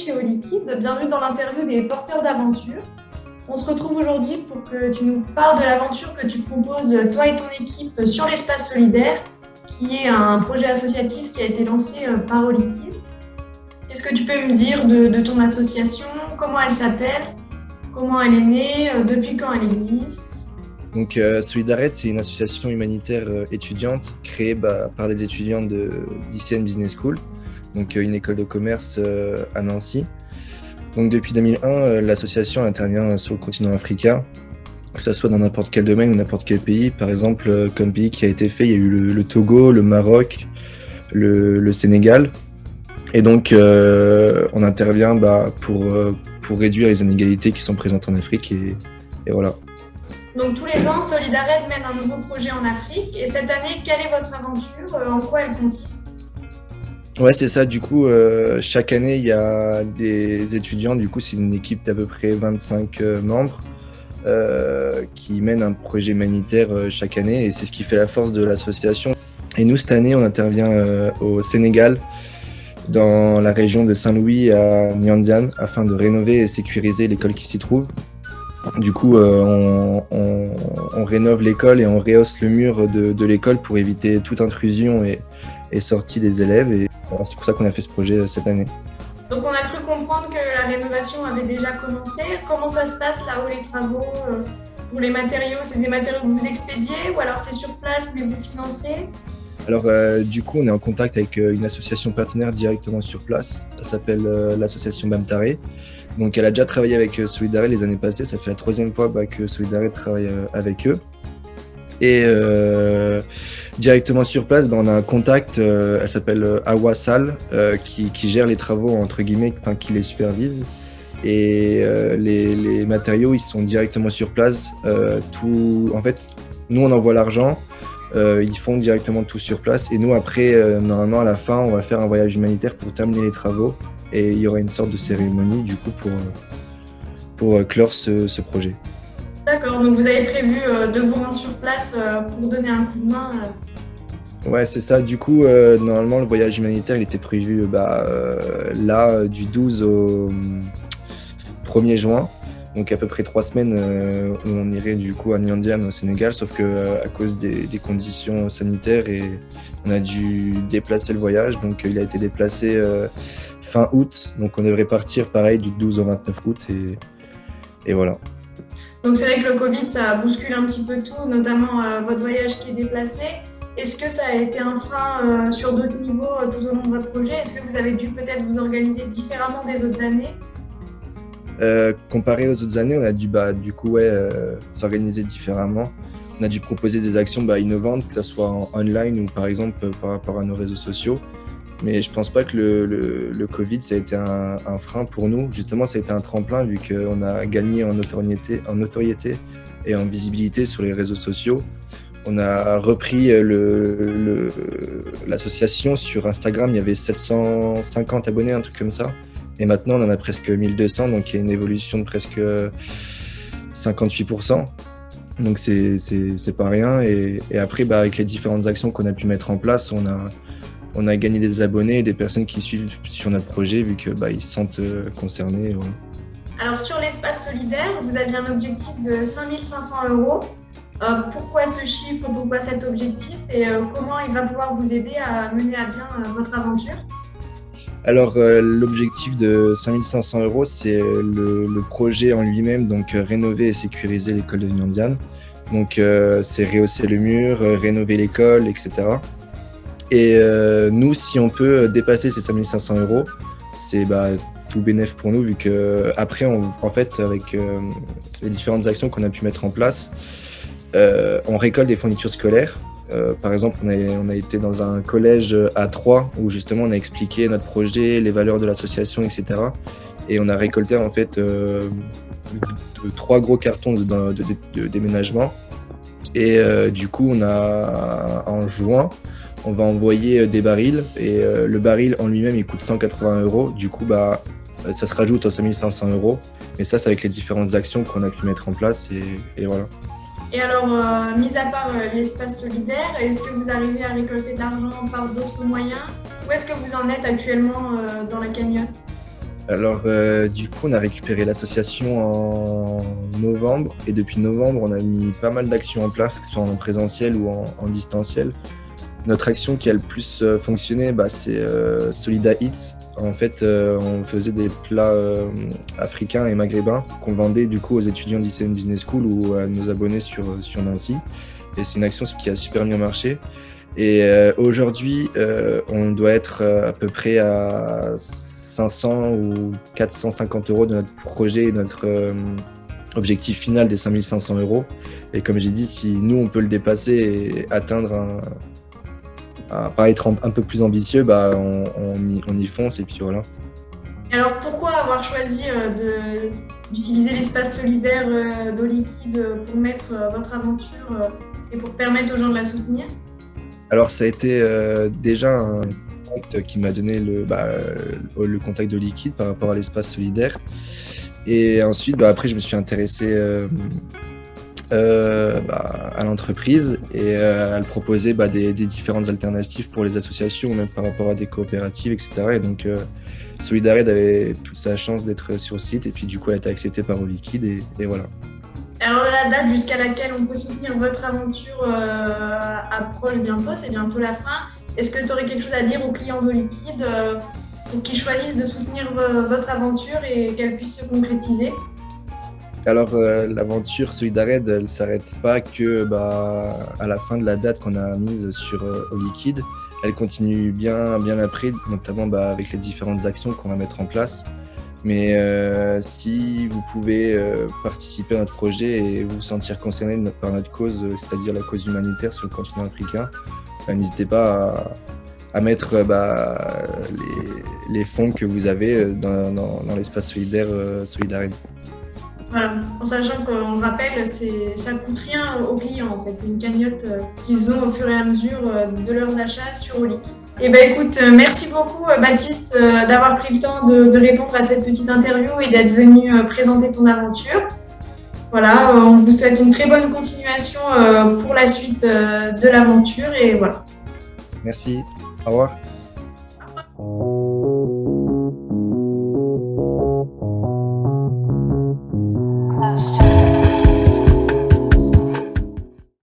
chez Oliquide, bienvenue dans l'interview des porteurs d'aventure. On se retrouve aujourd'hui pour que tu nous parles de l'aventure que tu proposes, toi et ton équipe, sur l'espace solidaire, qui est un projet associatif qui a été lancé par Oliquide. Qu'est-ce que tu peux me dire de ton association? Comment elle s'appelle? Comment elle est née? Depuis quand elle existe? Donc Solidared, c'est une association humanitaire étudiante créée par des étudiants d'ICN Business School, donc une école de commerce à Nancy. Donc depuis 2001, l'association intervient sur le continent africain, que ce soit dans n'importe quel domaine ou n'importe quel pays. Par exemple, comme pays qui a été fait, il y a eu le Togo, le Maroc, le Sénégal. Et donc on intervient pour réduire les inégalités qui sont présentes en Afrique et voilà. Donc tous les ans, Solidared mène un nouveau projet en Afrique. Et cette année, quelle est votre aventure? En quoi elle consiste? Ouais, c'est ça. Du coup, chaque année, il y a des étudiants. Du coup, c'est une équipe d'à peu près 25 membres qui mènent un projet humanitaire chaque année. Et c'est ce qui fait la force de l'association. Et nous, cette année, on intervient au Sénégal, dans la région de Saint-Louis à Nyandian, afin de rénover et sécuriser l'école qui s'y trouve. Du coup, on rénove l'école et on rehausse le mur de l'école pour éviter toute intrusion et sortie des élèves. Et c'est pour ça qu'on a fait ce projet cette année. Donc on a cru comprendre que la rénovation avait déjà commencé. Comment ça se passe là-haut, les travaux? Pour les matériaux, c'est des matériaux que vous expédiez ou alors c'est sur place mais vous financez? Alors du coup, on est en contact avec une association partenaire directement sur place. Ça s'appelle l'association Bamtaré. Donc elle a déjà travaillé avec Solidared les années passées. Ça fait la 3e fois que Solidared travaille avec eux. Et directement sur place, on a un contact, elle s'appelle Awa Sall, qui gère les travaux, entre guillemets, qui les supervise. Et les matériaux, ils sont directement sur place. En fait, nous, on envoie l'argent. Ils font directement tout sur place. Et nous, après, normalement, à la fin, on va faire un voyage humanitaire pour terminer les travaux. Et il y aura une sorte de cérémonie, du coup, pour clore ce projet. D'accord, donc vous avez prévu de vous rendre sur place pour donner un coup de main. Ouais, c'est ça. Du coup, normalement, le voyage humanitaire, il était prévu là, du 12 au 1er juin. Donc à peu près 3 semaines où on irait du coup à Nyandian au Sénégal, sauf que à cause des conditions sanitaires, on a dû déplacer le voyage. Donc il a été déplacé fin août. Donc on devrait partir pareil du 12 au 29 août et voilà. Donc c'est vrai que le Covid, ça bouscule un petit peu tout, notamment votre voyage qui est déplacé. Est-ce que ça a été un frein sur d'autres niveaux tout au long de votre projet? Est-ce que vous avez dû peut-être vous organiser différemment des autres années? Comparé aux autres années, on a dû s'organiser différemment. On a dû proposer des actions innovantes, que ce soit en online ou par exemple par rapport à nos réseaux sociaux. Mais je pense pas que le Covid, ça a été un frein pour nous. Justement, ça a été un tremplin vu qu'on a gagné en notoriété et en visibilité sur les réseaux sociaux. On a repris l'association sur Instagram. Il y avait 750 abonnés, un truc comme ça. Et maintenant, on en a presque 1200, donc il y a une évolution de presque 58%. Donc c'est pas rien. Et après, avec les différentes actions qu'on a pu mettre en place, on a gagné des abonnés et des personnes qui suivent sur notre projet, vu qu'ils se sentent concernés. Ouais. Alors sur l'espace solidaire, vous aviez un objectif de 5 500 €. Pourquoi ce chiffre? Pourquoi cet objectif? Et comment il va pouvoir vous aider à mener à bien votre aventure? Alors l'objectif de 5 500 €, c'est le projet en lui-même, donc rénover et sécuriser l'école de Nyandian. Donc c'est rehausser le mur, rénover l'école, etc. Et nous, si on peut dépasser ces 5 500 €, c'est tout bénef pour nous, vu que après, en fait, avec les différentes actions qu'on a pu mettre en place, on récolte des fournitures scolaires. Par exemple, on a été dans un collège à Troyes où justement on a expliqué notre projet, les valeurs de l'association, etc. Et on a récolté en fait 3 gros cartons de déménagement. Et du coup, en juin, on va envoyer des barils. Et le baril en lui-même, il coûte 180 €. Du coup, ça se rajoute aux 5 500 €. Mais ça, c'est avec les différentes actions qu'on a pu mettre en place. Et voilà. Et alors, mis à part l'espace solidaire, est-ce que vous arrivez à récolter de l'argent par d'autres moyens? Où est-ce que vous en êtes actuellement dans la cagnotte? Alors, du coup, on a récupéré l'association en novembre et depuis novembre, on a mis pas mal d'actions en place, que ce soit en présentiel ou en distanciel. Notre action qui a le plus fonctionné, c'est Solida Eats. En fait, on faisait des plats africains et maghrébins qu'on vendait du coup aux étudiants de lycée Business School ou à nos abonnés sur Nancy. Et c'est une action qui a super bien marché. Et aujourd'hui, on doit être à peu près à 500 ou 450 euros de notre projet et notre objectif final des 5500 euros. Et comme j'ai dit, si nous, on peut le dépasser et atteindre être un peu plus ambitieux, on y fonce et puis voilà. Alors pourquoi avoir choisi d'utiliser l'espace solidaire d'eau liquide pour mettre votre aventure et pour permettre aux gens de la soutenir? Alors ça a été déjà un contact qui m'a donné le contact de liquide par rapport à l'espace solidaire. Et ensuite, après, je me suis intéressé à l'entreprise et elle proposait des différentes alternatives pour les associations, même par rapport à des coopératives, etc. Et donc, Solidared avait toute sa chance d'être sur le site et puis du coup, elle a été acceptée par Eau Liquide et voilà. Alors la date jusqu'à laquelle on peut soutenir votre aventure approche bientôt, c'est bientôt la fin. Est-ce que tu aurais quelque chose à dire aux clients d'Eau Liquide pour qu'ils choisissent de soutenir votre aventure et qu'elle puisse se concrétiser? Alors, l'aventure Solidared, elle ne s'arrête pas que à la fin de la date qu'on a mise sur Eau Liquide. Elle continue bien après, notamment avec les différentes actions qu'on va mettre en place. Mais si vous pouvez participer à notre projet et vous sentir concerné par notre cause, c'est-à-dire la cause humanitaire sur le continent africain, n'hésitez pas à mettre les fonds que vous avez dans l'espace solidaire Solidared. Voilà, en sachant qu'on le rappelle, ça ne coûte rien aux clients en fait. C'est une cagnotte qu'ils ont au fur et à mesure de leurs achats sur Eau Liquide. Eh ben écoute, merci beaucoup Baptiste d'avoir pris le temps de répondre à cette petite interview et d'être venu présenter ton aventure. Voilà, on vous souhaite une très bonne continuation pour la suite de l'aventure et voilà. Merci, au revoir.